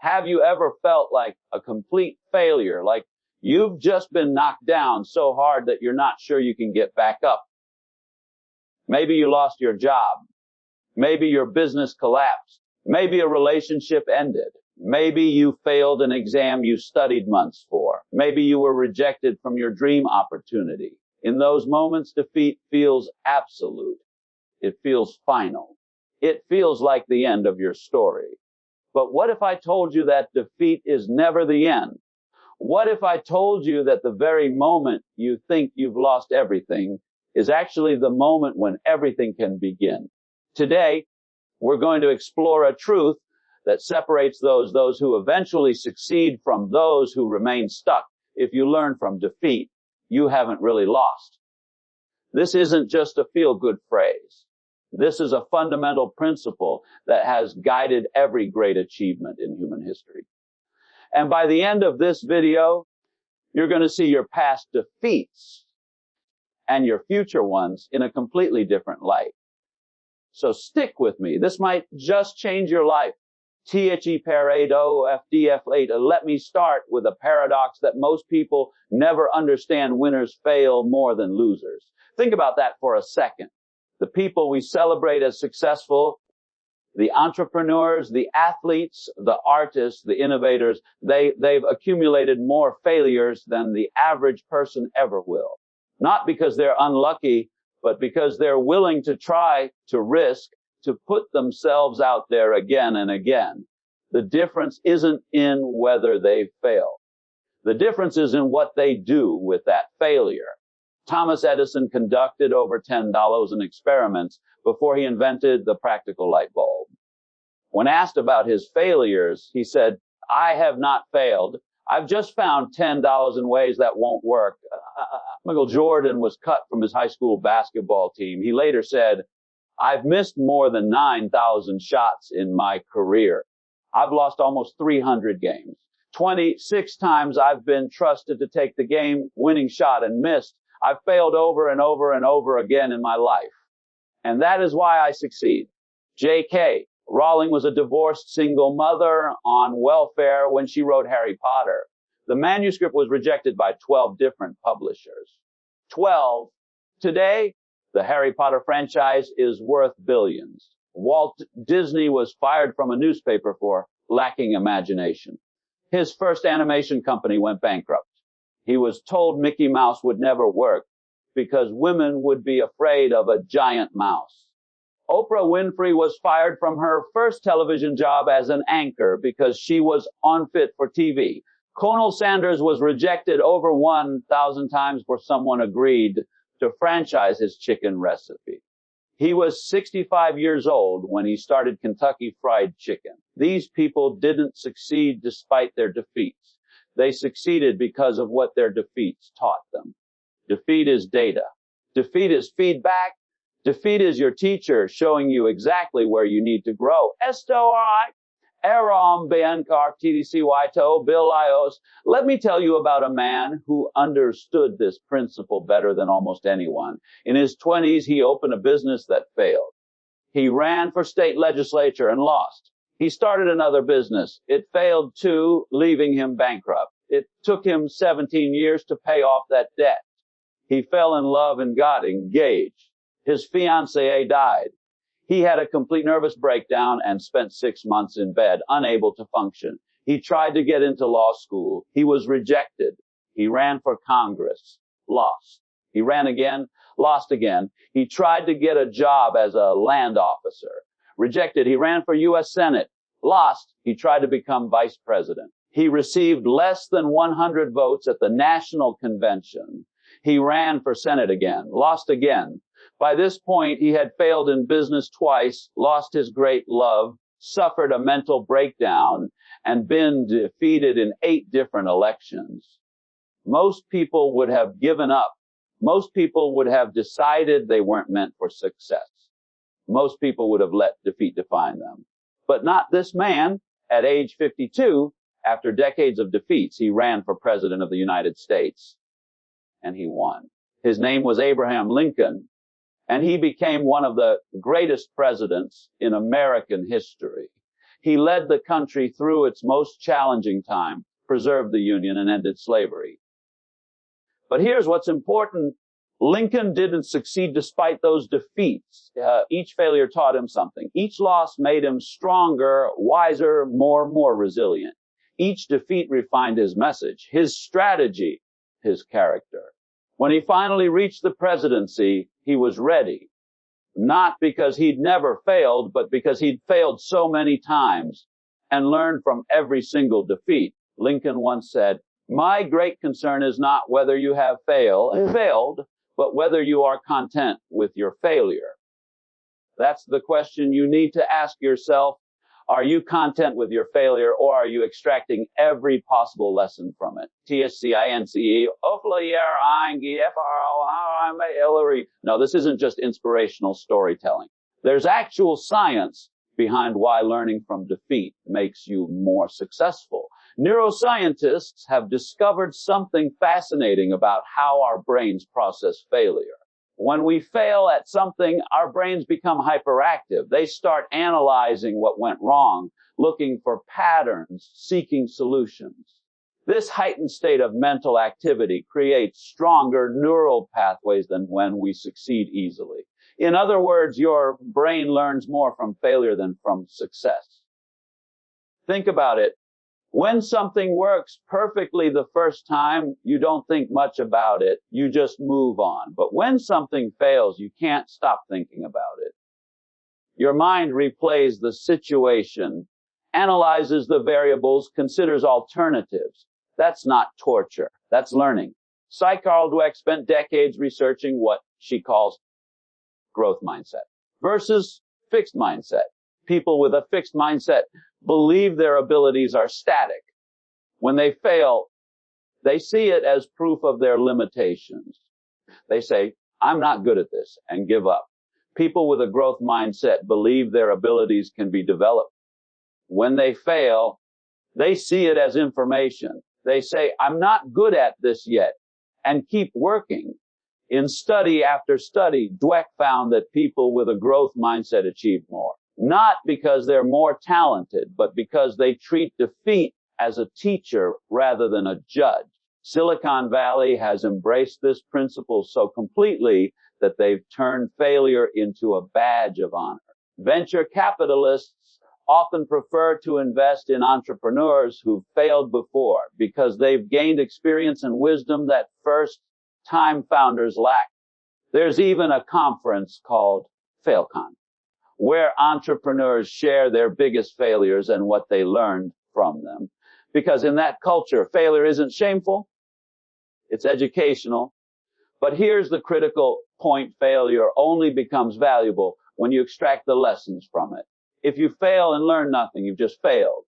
Have you ever felt like a complete failure, like you've just been knocked down so hard that you're not sure you can get back up? Maybe you lost your job. Maybe your business collapsed. Maybe a relationship ended. Maybe you failed an exam you studied months for. Maybe you were rejected from your dream opportunity. In those moments, defeat feels absolute. It feels final. It feels like the end of your story. But what if I told you that defeat is never the end? What if I told you that the very moment you think you've lost everything is actually the moment when everything can begin? Today, we're going to explore a truth that separates those who eventually succeed from those who remain stuck. If you learn from defeat, you haven't really lost. This isn't just a feel-good phrase. This is a fundamental principle that has guided every great achievement in human history. And by the end of this video, you're going to see your past defeats and your future ones in a completely different light. So stick with me. This might just change your life. THE Pareto, FDF8. Let me start with a paradox that most people never understand. Winners fail more than losers. Think about that for a second. The people we celebrate as successful, the entrepreneurs, the athletes, the artists, the innovators, they've accumulated more failures than the average person ever will. Not because they're unlucky, but because they're willing to try, to risk, to put themselves out there again and again. The difference isn't in whether they fail. The difference is in what they do with that failure. Thomas Edison conducted over 10,000 experiments before he invented the practical light bulb. When asked about his failures, he said, "I have not failed. I've just found 10,000 ways that won't work." Michael Jordan was cut from his high school basketball team. He later said, "I've missed more than 9,000 shots in my career. I've lost almost 300 games. 26 times I've been trusted to take the game-winning shot and missed. I've failed over and over and over again in my life. And that is why I succeed." J.K. Rowling was a divorced single mother on welfare when she wrote Harry Potter. The manuscript was rejected by 12 different publishers. 12. Today, the Harry Potter franchise is worth billions. Walt Disney was fired from a newspaper for lacking imagination. His first animation company went bankrupt. He was told Mickey Mouse would never work because women would be afraid of a giant mouse. Oprah Winfrey was fired from her first television job as an anchor because she was unfit for TV. Colonel Sanders was rejected over 1,000 times before someone agreed to franchise his chicken recipe. He was 65 years old when he started Kentucky Fried Chicken. These people didn't succeed despite their defeats. They succeeded because of what their defeats taught them. Defeat is data. Defeat is feedback. Defeat is your teacher showing you exactly where you need to grow. Esto Aram Ben Kar TDC Waito Bill Ios. Let me tell you about a man who understood this principle better than almost anyone. In his 20s, he opened a business that failed. He ran for state legislature and lost. He started another business. It failed too, leaving him bankrupt. It took him 17 years to pay off that debt. He fell in love and got engaged. His fiancée died. He had a complete nervous breakdown and spent 6 months in bed, unable to function. He tried to get into law school. He was rejected. He ran for Congress, lost. He ran again, lost again. He tried to get a job as a land officer, rejected. He ran for U.S. Senate, lost. He tried to become vice president. He received less than 100 votes at the national convention. He ran for Senate again, lost again. By this point, he had failed in business twice, lost his great love, suffered a mental breakdown, and been defeated in 8 different elections. Most people would have given up. Most people would have decided they weren't meant for success. Most people would have let defeat define them. But not this man. At age 52, after decades of defeats, he ran for president of the United States, and he won. His name was Abraham Lincoln. And he became one of the greatest presidents in American history. He led the country through its most challenging time, preserved the Union, and ended slavery. But here's what's important. Lincoln didn't succeed despite those defeats. Each failure taught him something. Each loss made him stronger, wiser, more resilient. Each defeat refined his message, his strategy, his character. When he finally reached the presidency, he was ready. Not because he'd never failed, but because he'd failed so many times and learned from every single defeat. Lincoln once said, "My great concern is not whether you have failed, but whether you are content with your failure." That's the question you need to ask yourself. Are you content with your failure, or are you extracting every possible lesson from it? TSCINCE, No, this isn't just inspirational storytelling. There's actual science behind why learning from defeat makes you more successful. Neuroscientists have discovered something fascinating about how our brains process failure. When we fail at something, our brains become hyperactive. They start analyzing what went wrong, looking for patterns, seeking solutions. This heightened state of mental activity creates stronger neural pathways than when we succeed easily. In other words, your brain learns more from failure than from success. Think about it. When something works perfectly the first time, you don't think much about it. You just move on. But when something fails, you can't stop thinking about it. Your mind replays the situation, analyzes the variables, considers alternatives. That's not torture. That's learning. Carol Dweck spent decades researching what she calls growth mindset versus fixed mindset. People with a fixed mindset believe their abilities are static. When they fail, they see it as proof of their limitations. They say, "I'm not good at this," and give up. People with a growth mindset believe their abilities can be developed. When they fail, they see it as information. They say, "I'm not good at this yet," and keep working. In study after study, Dweck found that people with a growth mindset achieve more. Not because they're more talented, but because they treat defeat as a teacher rather than a judge. Silicon Valley has embraced this principle so completely that they've turned failure into a badge of honor. Venture capitalists often prefer to invest in entrepreneurs who've failed before because they've gained experience and wisdom that first-time founders lack. There's even a conference called FailCon, where entrepreneurs share their biggest failures and what they learned from them. Because in that culture, failure isn't shameful, it's educational. But here's the critical point: failure only becomes valuable when you extract the lessons from it. If you fail and learn nothing, you've just failed.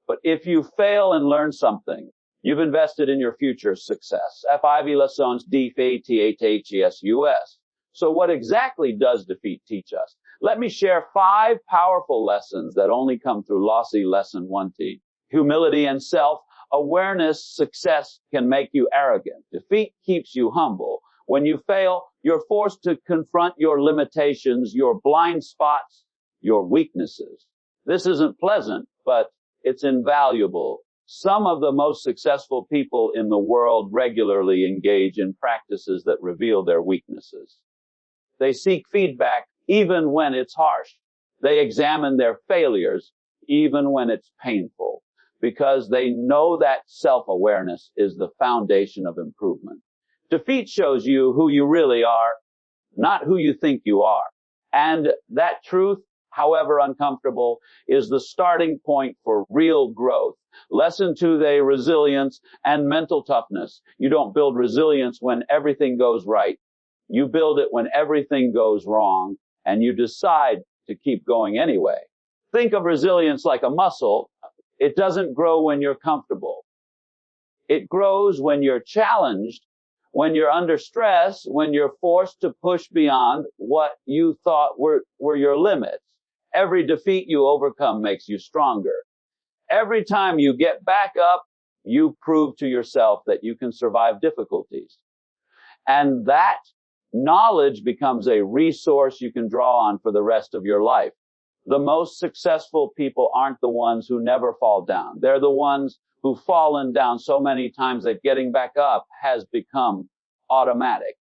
But if you fail and learn something, you've invested in your future success. F.I.V. Lessons, D-F-A-T-H-H-E-S-U-S. So what exactly does defeat teach us? Let me share 5 powerful lessons that only come through lossy lesson 1T. Humility and self-awareness. Success can make you arrogant. Defeat keeps you humble. When you fail, you're forced to confront your limitations, your blind spots, your weaknesses. This isn't pleasant, but it's invaluable. Some of the most successful people in the world regularly engage in practices that reveal their weaknesses. They seek feedback even when it's harsh. They examine their failures even when it's painful, because they know that self-awareness is the foundation of improvement. Defeat shows you who you really are, not who you think you are. And that truth, however uncomfortable, is the starting point for real growth. Lesson 2, resilience and mental toughness. You don't build resilience when everything goes right. You build it when everything goes wrong, and you decide to keep going anyway. Think of resilience like a muscle. It doesn't grow when you're comfortable. It grows when you're challenged, when you're under stress, when you're forced to push beyond what you thought were your limits. Every defeat you overcome makes you stronger. Every time you get back up, you prove to yourself that you can survive difficulties. And that knowledge becomes a resource you can draw on for the rest of your life. The most successful people aren't the ones who never fall down. They're the ones who've fallen down so many times that getting back up has become automatic.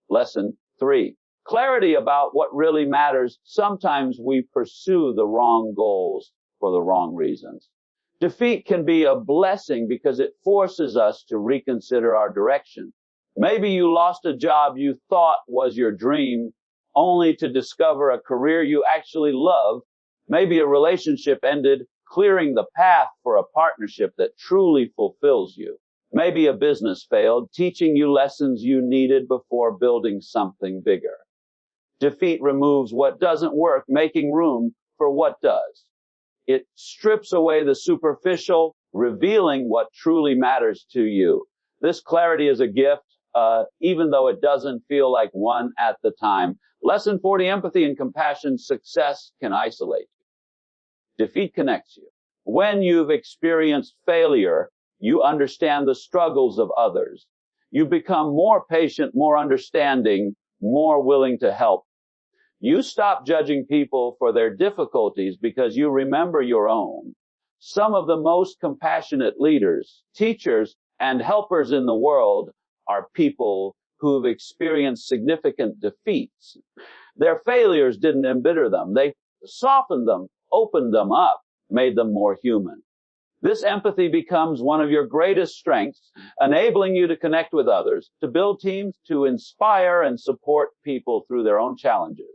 Lesson 3. Clarity about what really matters. Sometimes we pursue the wrong goals for the wrong reasons. Defeat can be a blessing because it forces us to reconsider our direction. Maybe you lost a job you thought was your dream, only to discover a career you actually love. Maybe a relationship ended, clearing the path for a partnership that truly fulfills you. Maybe a business failed, teaching you lessons you needed before building something bigger. Defeat removes what doesn't work, making room for what does. It strips away the superficial, revealing what truly matters to you. This clarity is a gift, even though it doesn't feel like one at the time. Lesson 40, empathy and compassion. Success can isolate you. Defeat connects you. When you've experienced failure, you understand the struggles of others. You become more patient, more understanding, more willing to help. You stop judging people for their difficulties because you remember your own. Some of the most compassionate leaders, teachers, and helpers in the world are people who've experienced significant defeats. Their failures didn't embitter them. They softened them, opened them up, made them more human. This empathy becomes one of your greatest strengths, enabling you to connect with others, to build teams, to inspire and support people through their own challenges.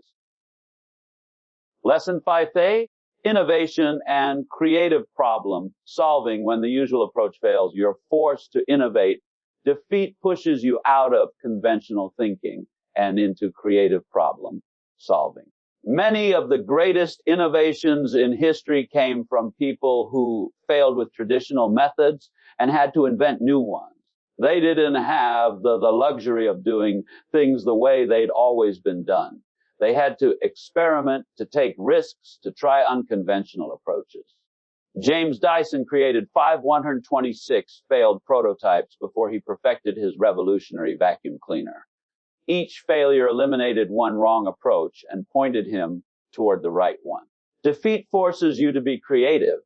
Lesson 5A, innovation and creative problem solving. When the usual approach fails, you're forced to innovate. Defeat pushes you out of conventional thinking and into creative problem solving. Many of the greatest innovations in history came from people who failed with traditional methods and had to invent new ones. They didn't have the luxury of doing things the way they'd always been done. They had to experiment, to take risks, to try unconventional approaches. James Dyson created 126 failed prototypes before he perfected his revolutionary vacuum cleaner. Each failure eliminated one wrong approach and pointed him toward the right one. Defeat forces you to be creative,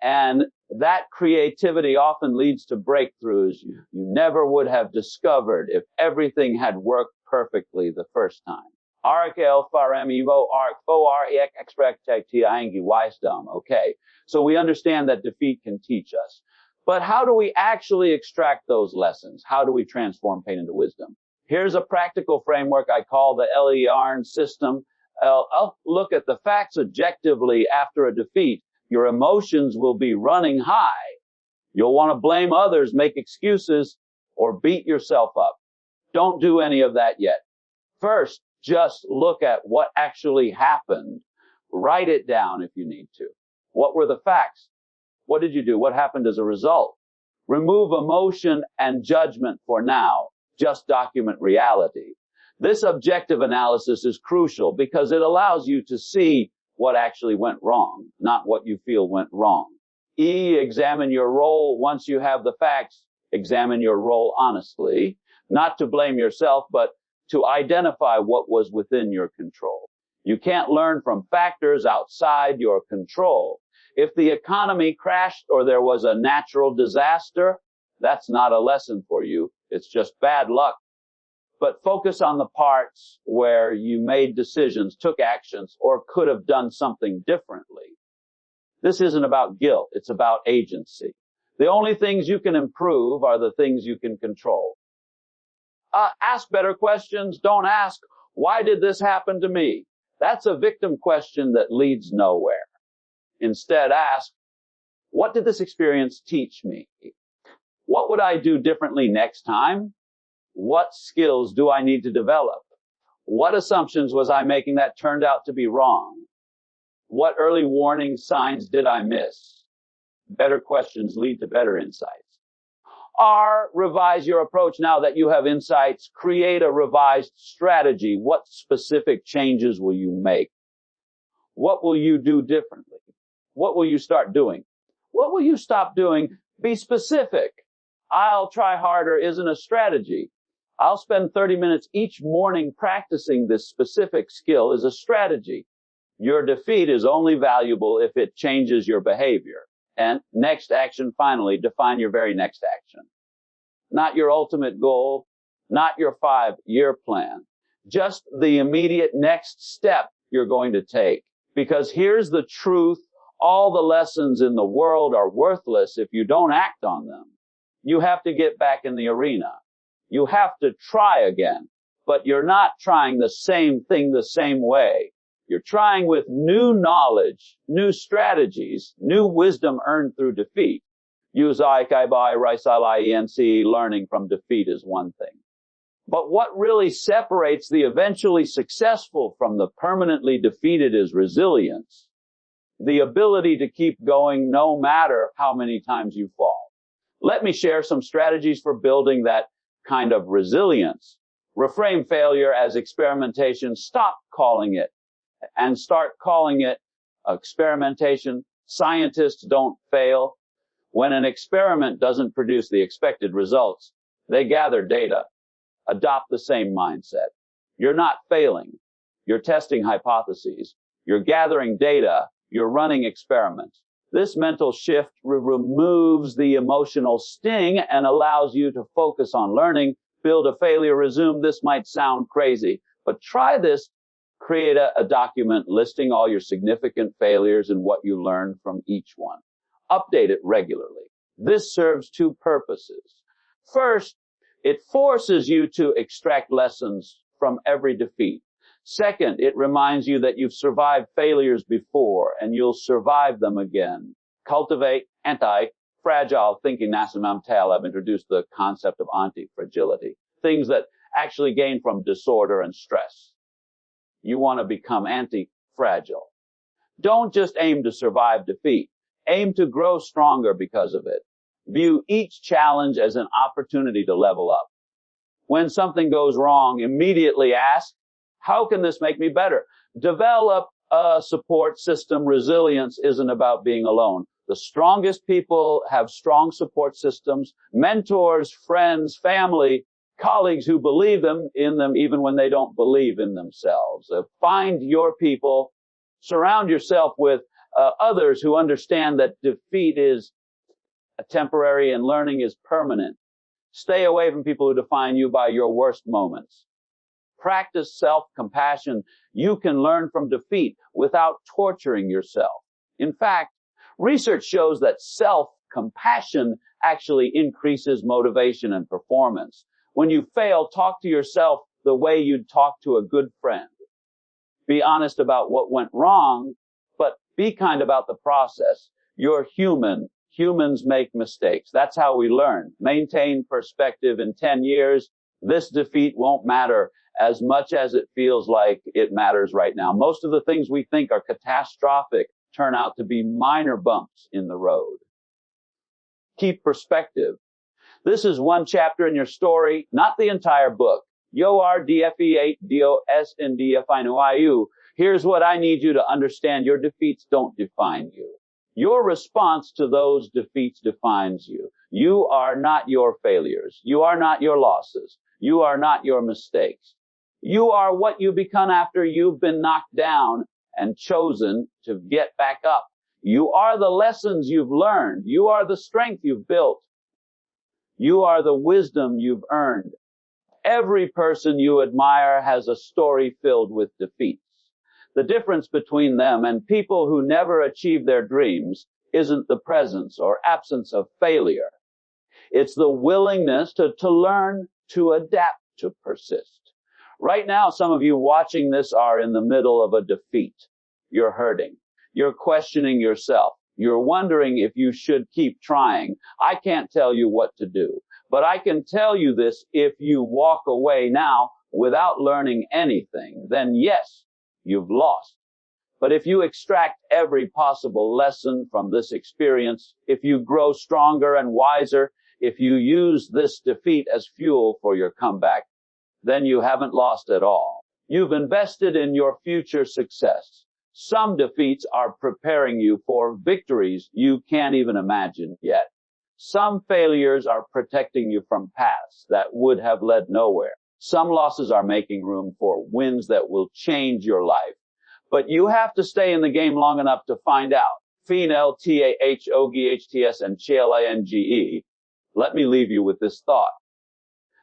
and that creativity often leads to breakthroughs you never would have discovered if everything had worked perfectly the first time. Arkel farem evo arc foar ek expectati angi wisdom. Okay, so we understand that defeat can teach us. But how do we actually extract those lessons? How do we transform pain into wisdom? Here's a practical framework I call the Yarn system. I'll look at the facts objectively after a defeat. Your emotions will be running high. You'll want to blame others, make excuses, or beat yourself up. Don't do any of that yet. First, just look at what actually happened. Write it down if you need to. What were the facts? What did you do? What happened as a result? Remove emotion and judgment for now. Just document reality. This objective analysis is crucial because it allows you to see what actually went wrong, not what you feel went wrong. Examine your role. Once you have the facts, examine your role honestly, not to blame yourself, but to identify what was within your control. You can't learn from factors outside your control. If the economy crashed or there was a natural disaster, that's not a lesson for you. It's just bad luck. But focus on the parts where you made decisions, took actions, or could have done something differently. This isn't about guilt. It's about agency. The only things you can improve are the things you can control. Ask better questions. Don't ask, why did this happen to me? That's a victim question that leads nowhere. Instead, ask, what did this experience teach me? What would I do differently next time? What skills do I need to develop? What assumptions was I making that turned out to be wrong? What early warning signs did I miss? Better questions lead to better insights. Or revise your approach now that you have insights. Create a revised strategy. What specific changes will you make? What will you do differently? What will you start doing? What will you stop doing? Be specific. I'll try harder isn't a strategy. I'll spend 30 minutes each morning practicing this specific skill is a strategy. Your defeat is only valuable if it changes your behavior. And next action, finally, define your very next action. Not your ultimate goal, not your 5-year plan. Just the immediate next step you're going to take. Because here's the truth. All the lessons in the world are worthless if you don't act on them. You have to get back in the arena. You have to try again. But you're not trying the same thing the same way. You're trying with new knowledge, new strategies, new wisdom earned through defeat. Use Aikai-bai, Rai-Sai-Lai-En-Si, learning from defeat is one thing. But what really separates the eventually successful from the permanently defeated is resilience. The ability to keep going no matter how many times you fall. Let me share some strategies for building that kind of resilience. Reframe failure as experimentation. Stop calling it and start calling it experimentation. Scientists don't fail. When an experiment doesn't produce the expected results, they gather data. Adopt the same mindset. You're not failing. You're testing hypotheses. You're gathering data. You're running experiments. This mental shift removes the emotional sting and allows you to focus on learning. Build a failure resume. This might sound crazy, but try this. Create a document listing all your significant failures and what you learned from each one. Update it regularly. This serves two purposes. First, it forces you to extract lessons from every defeat. Second, it reminds you that you've survived failures before and you'll survive them again. Cultivate anti-fragile thinking. Nasimam Tal have introduced the concept of anti-fragility. Things that actually gain from disorder and stress. You want to become anti-fragile. Don't just aim to survive defeat. Aim to grow stronger because of it. View each challenge as an opportunity to level up. When something goes wrong, immediately ask, how can this make me better? Develop a support system. Resilience isn't about being alone. The strongest people have strong support systems, mentors, friends, family, colleagues who believe in them even when they don't believe in themselves. Find your people. Surround yourself with others who understand that defeat is temporary and learning is permanent. Stay away from people who define you by your worst moments. Practice self-compassion. You can learn from defeat without torturing yourself. In fact, research shows that self-compassion actually increases motivation and performance. When you fail, talk to yourself the way you'd talk to a good friend. Be honest about what went wrong, but be kind about the process. You're human. Humans make mistakes. That's how we learn. Maintain perspective. In 10 years, this defeat won't matter as much as it feels like it matters right now. Most of the things we think are catastrophic turn out to be minor bumps in the road. Keep perspective. This is one chapter in your story, not the entire book. Yoar DFE8 DOS and DFINUIU. Here's what I need you to understand. Your defeats don't define you. Your response to those defeats defines you. You are not your failures. You are not your losses. You are not your mistakes. You are what you become after you've been knocked down and chosen to get back up. You are the lessons you've learned. You are the strength you've built. You are the wisdom you've earned. Every person you admire has a story filled with defeats. The difference between them and people who never achieve their dreams isn't the presence or absence of failure. It's the willingness to learn, to adapt, to persist. Right now, some of you watching this are in the middle of a defeat. You're hurting. You're questioning yourself. You're wondering if you should keep trying. I can't tell you what to do, but I can tell you this: if you walk away now without learning anything, then yes, you've lost. But if you extract every possible lesson from this experience, if you grow stronger and wiser, if you use this defeat as fuel for your comeback, then you haven't lost at all. You've invested in your future success. Some defeats are preparing you for victories you can't even imagine yet. Some failures are protecting you from paths that would have led nowhere. Some losses are making room for wins that will change your life. But you have to stay in the game long enough to find out. Finalty, and chlinge. Let me leave you with this thought.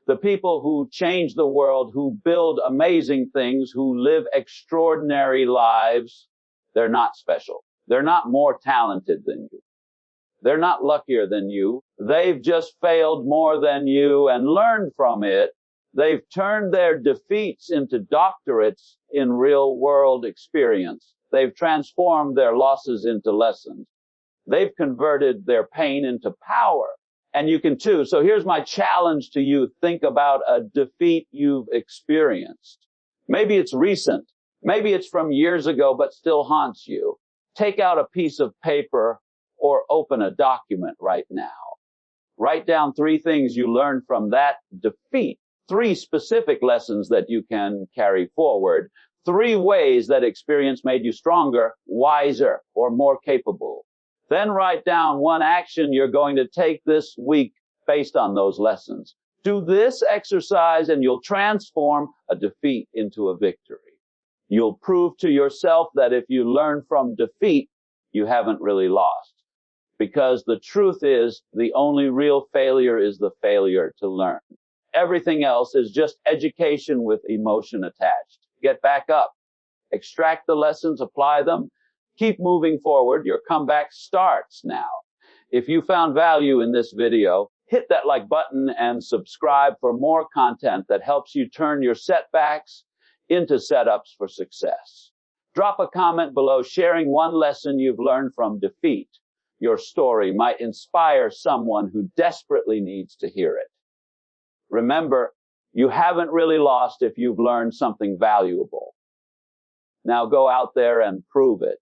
The people who change the world, who build amazing things, who live extraordinary lives, they're not special. They're not more talented than you. They're not luckier than you. They've just failed more than you and learned from it. They've turned their defeats into doctorates in real world experience. They've transformed their losses into lessons. They've converted their pain into power. And you can too. So here's my challenge to you. Think about a defeat you've experienced. Maybe it's recent. Maybe it's from years ago, but still haunts you. Take out a piece of paper or open a document right now. Write down 3 things you learned from that defeat. 3 specific lessons that you can carry forward. 3 ways that experience made you stronger, wiser, or more capable. Then write down 1 action you're going to take this week based on those lessons. Do this exercise and you'll transform a defeat into a victory. You'll prove to yourself that if you learn from defeat, you haven't really lost. Because the truth is, the only real failure is the failure to learn. Everything else is just education with emotion attached. Get back up. Extract the lessons, apply them. Keep moving forward. Your comeback starts now. If you found value in this video, hit that like button and subscribe for more content that helps you turn your setbacks into setups for success. Drop a comment below sharing 1 lesson you've learned from defeat. Your story might inspire someone who desperately needs to hear it. Remember, you haven't really lost if you've learned something valuable. Now go out there and prove it.